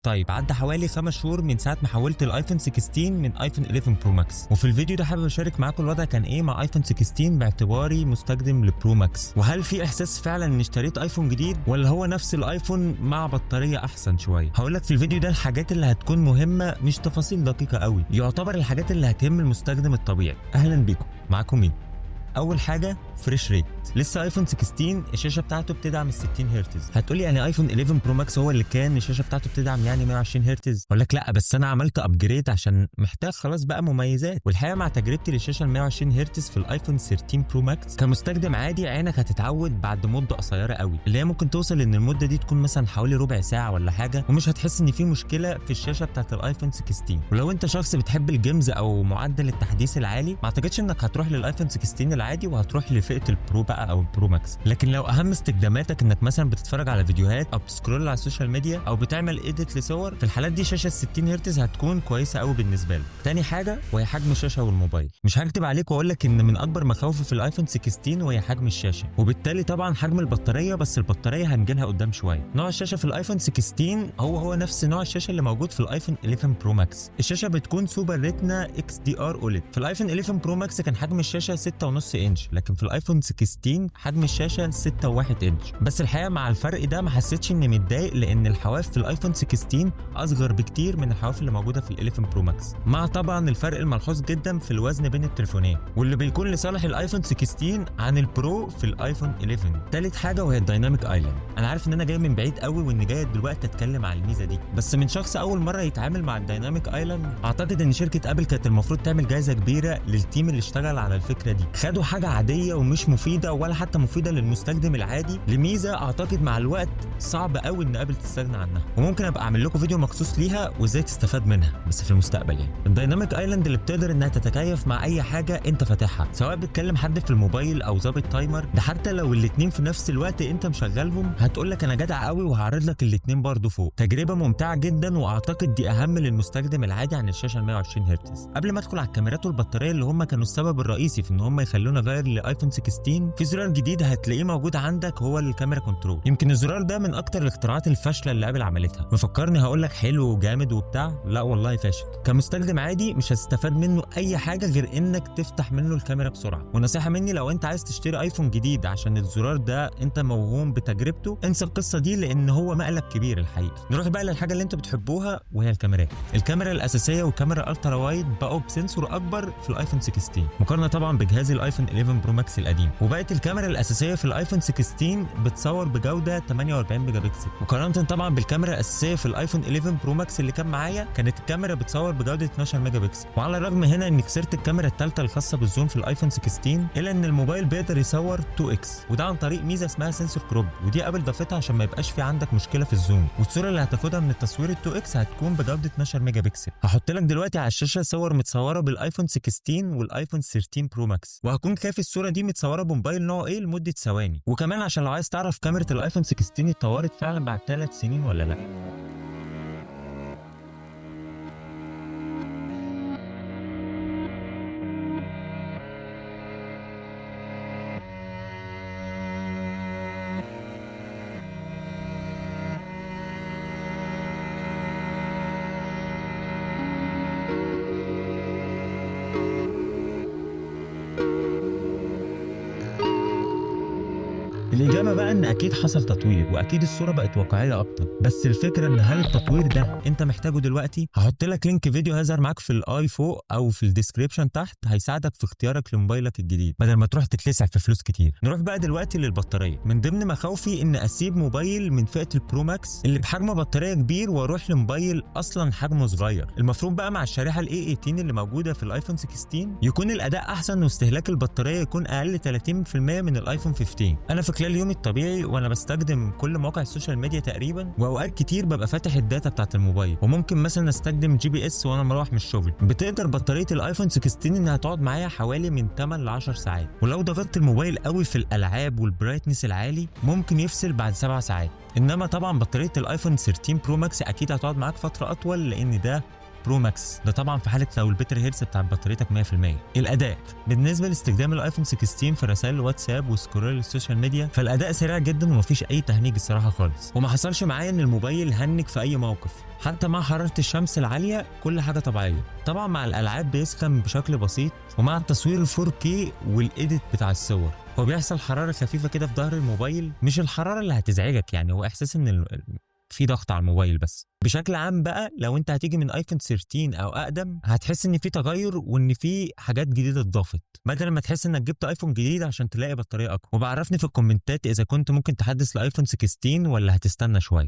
طيب عدى حوالي 5 شهور من ساعه ما حولت الايفون 16 من ايفون 11 برو ماكس، وفي الفيديو ده حابب اشارك معاكم الوضع كان ايه مع ايفون 16 باعتباري مستخدم لبرو ماكس، وهل في احساس فعلا اني اشتريت ايفون جديد ولا هو نفس الايفون مع بطاريه احسن شويه. هقول لك في الفيديو ده الحاجات اللي هتكون مهمه، مش تفاصيل دقيقه قوي، يعتبر الحاجات اللي هتهم المستخدم الطبيعي. اهلا بيكم، معاكم مين؟ اول حاجه فريش ريت. لسه ايفون 16 الشاشه بتاعته بتدعم ال 60 هرتز. هتقولي يعني ايفون 11 برو ماكس هو اللي كان الشاشه بتاعته بتدعم يعني 120 هرتز؟ اقول لك لا، بس انا عملت ابجريد عشان محتاج خلاص بقى مميزات. والحقيقه مع تجربتي للشاشه ال 120 هرتز في الايفون 13 برو ماكس كمستخدم عادي، عينك هتتعود بعد مده قصيره قوي، اللي هي ممكن توصل ان المده دي تكون مثلا حوالي ربع ساعه ولا حاجه، ومش هتحس ان في مشكله في الشاشه بتاعت الايفون 16. ولو انت شخص بتحب الجيمز او معدل التحديث العالي، ما اعتقدش انك هتروح للايفون 16 العادي وهتروح لفئه البرو بقى او البرو ماكس. لكن لو اهم استخداماتك انك مثلا بتتفرج على فيديوهات او بتسكرول على السوشيال ميديا او بتعمل ايديت لصور، في الحالات دي شاشه 60 هرتز هتكون كويسه قوي بالنسبه لك. تاني حاجه وهي حجم الشاشه والموبايل. مش هكتب عليك واقول لك ان من اكبر مخاوفي في الايفون 16 وهي حجم الشاشه، وبالتالي طبعا حجم البطاريه، بس البطاريه هنجيلها قدام شويه. نوع الشاشه في الايفون 16 هو نفس نوع الشاشه اللي موجود في الايفون 11 برو ماكس. الشاشه بتكون سوبر ريتنا اكس دي ار اوليد. في الايفون 11 برو ماكس كان حجم الشاشه 6.5 انش، لكن في الايفون 16 حجم الشاشه 6.1 انش. بس الحقيقه مع الفرق ده ما حسيتش اني متضايق، لان الحواف في الايفون 16 اصغر بكتير من الحواف اللي موجوده في ال 11 برو ماكس، مع طبعا الفرق الملحوظ جدا في الوزن بين التليفونين، واللي بيكون لصالح الايفون 16 عن البرو في الايفون 11. تالت حاجه وهي الدايناميك ايلاند. انا عارف ان انا جاي من بعيد قوي واني جاي دلوقتي اتكلم على الميزه دي، بس من شخص اول مره يتعامل مع الدايناميك ايلاند، اعتقد ان شركه ابل كانت المفروض تعمل جائزه كبيره للتيم اللي اشتغل على الفكره دي. خدوا حاجه عاديه ومش مفيده ولا حتى مفيده للمستخدم العادي لميزه اعتقد مع الوقت صعب قوي ان ابل تستغنى عنها، وممكن ابقى اعمل لكم فيديو مخصوص ليها وازاي تستفاد منها بس في المستقبل. يعني الدايناميك ايلاند اللي بتقدر انها تتكيف مع اي حاجه انت فاتحها، سواء بتكلم حد في الموبايل او ظابط تايمر، ده حتى لو الاثنين في نفس الوقت انت مشغلهم هتقول لك انا جدع قوي وهعرض لك الاثنين برضه فوق. تجربه ممتعه جدا، واعتقد دي اهم للمستخدم العادي عن الشاشه ال 120 هرتز. قبل ما ادخل على الكاميرات والبطاريه اللي هم كانوا السبب الرئيسي في ان هم يخلونا غير لايفون 16، في زرار جديد هتلاقيه موجود عندك هو الكاميرا كنترول. يمكن الزرار ده من اكتر الاختراعات الفاشله اللي ابل عملتها. مفكرني هقول لك حلو وجامد وبتاع؟ لا والله فاشل. كمستخدم عادي مش هتستفاد منه اي حاجه غير انك تفتح منه الكاميرا بسرعه. ونصيحه مني، لو انت عايز تشتري ايفون جديد عشان الزرار ده انت موهوم بتجربته، انسى القصه دي لان هو مقلب كبير الحقيقه. نروح بقى للحاجه اللي انتوا بتحبوها وهي الكاميرات. الكاميرا الاساسيه والكاميرا الترا وايد بقوا بسنسور اكبر في الايفون 16 مقارنه طبعا بجهاز الايفون 11 برو ماكس القديم. وبقت الكاميرا الاساسيه في الايفون 16 بتصور بجوده 48 ميجا بكسل، مقارنه طبعا بالكاميرا الاساسيه في الايفون 11 برو ماكس اللي كان معايا كانت الكاميرا بتصور بجوده 12 ميجا بكسل. وعلى الرغم هنا اني خسرت الكاميرا الثالثه الخاصه بالزوم في الايفون 16، الا ان الموبايل بيقدر يصور 2 اكس، وده عن طريق ميزه اسمها سنسور كروب، ودي ابل ضافتها عشان ما يبقاش في عندك مشكله في الزوم، والصوره اللي هتاخدها من التصوير ال 2 اكس هتكون بجوده 12 ميجا بكسل. هحط لك دلوقتي على الشاشه صور متصوره بالايفون 16 والايفون 13 برو ماكس، وهكون كافي الصوره دي متصوره بموبايل نوع ايه لمده ثواني. وكمان عشان لو عايز تعرف كاميرا الايفون 16 اتطورت فعلا بعد 3 سنين ولا لا. الإجابة بقى إن أكيد حصل تطوير، وأكيد الصورة بقت واقعية أكتر، بس الفكرة إن هل التطوير ده أنت محتاجه دلوقتي؟ هحط لك لينك فيديو هيظهر معاك في الآي فوق أو في الديسكريبشن تحت، هيساعدك في اختيارك لموبايلك الجديد بدل ما تروح تتلسع في فلوس كتير. نروح بقى دلوقتي للبطارية. من ضمن مخاوفي إن أسيب موبايل من فئة البرو ماكس اللي بحجم بطارية كبير وأروح لموبايل أصلا حجمه صغير. المفروض بقى مع الشريحة ال A18 اللي موجودة في الآيفون 16 يكون الأداء أحسن واستهلاك البطارية يكون أقل 30% من الآيفون 15. أنا في خلال يومي الطبيعي وانا بستخدم كل مواقع السوشيال ميديا تقريبا، واوقات كتير ببقى فاتح الداتا بتاعت الموبايل، وممكن مثلا استخدم GPS وانا مروح من الشغل. بتقدر بطاريه الايفون 16 انها تقعد معايا حوالي من 8 ل 10 ساعات، ولو ضغطت الموبايل قوي في الالعاب والبرايتنس العالي ممكن يفصل بعد 7 ساعات. انما طبعا بطاريه الايفون 13 برو ماكس اكيد هتقعد معاك فتره اطول، لان ده برو ماكس، ده طبعا في حاله لو البتر هيرتز بتاع بطاريتك 100%. الاداء بالنسبه لاستخدام الايفون 16 في رسائل الواتساب وسكرول السوشيال ميديا، فالاداء سريع جدا ومفيش اي تهنيج الصراحه خالص، وما حصلش معايا ان الموبايل هنج في اي موقف، حتى مع حراره الشمس العاليه كل حاجه طبيعيه. طبعا مع الالعاب بيسخن بشكل بسيط، ومع التصوير ال 4K والايديت بتاع الصور هو بيحصل حراره خفيفه كده في ظهر الموبايل، مش الحراره اللي هتزعجك يعني، هو احساس ان في ضغط على الموبايل بس. بشكل عام بقى لو انت هتيجي من ايفون 13 او اقدم هتحس ان في تغير وان في حاجات جديده اتضافت، بدل ما تحس انك جبت ايفون جديد عشان تلاقي بطاريه اقوى. وبعرفني في الكومنتات اذا كنت ممكن تحدث لايفون 16 ولا هتستنى شويه.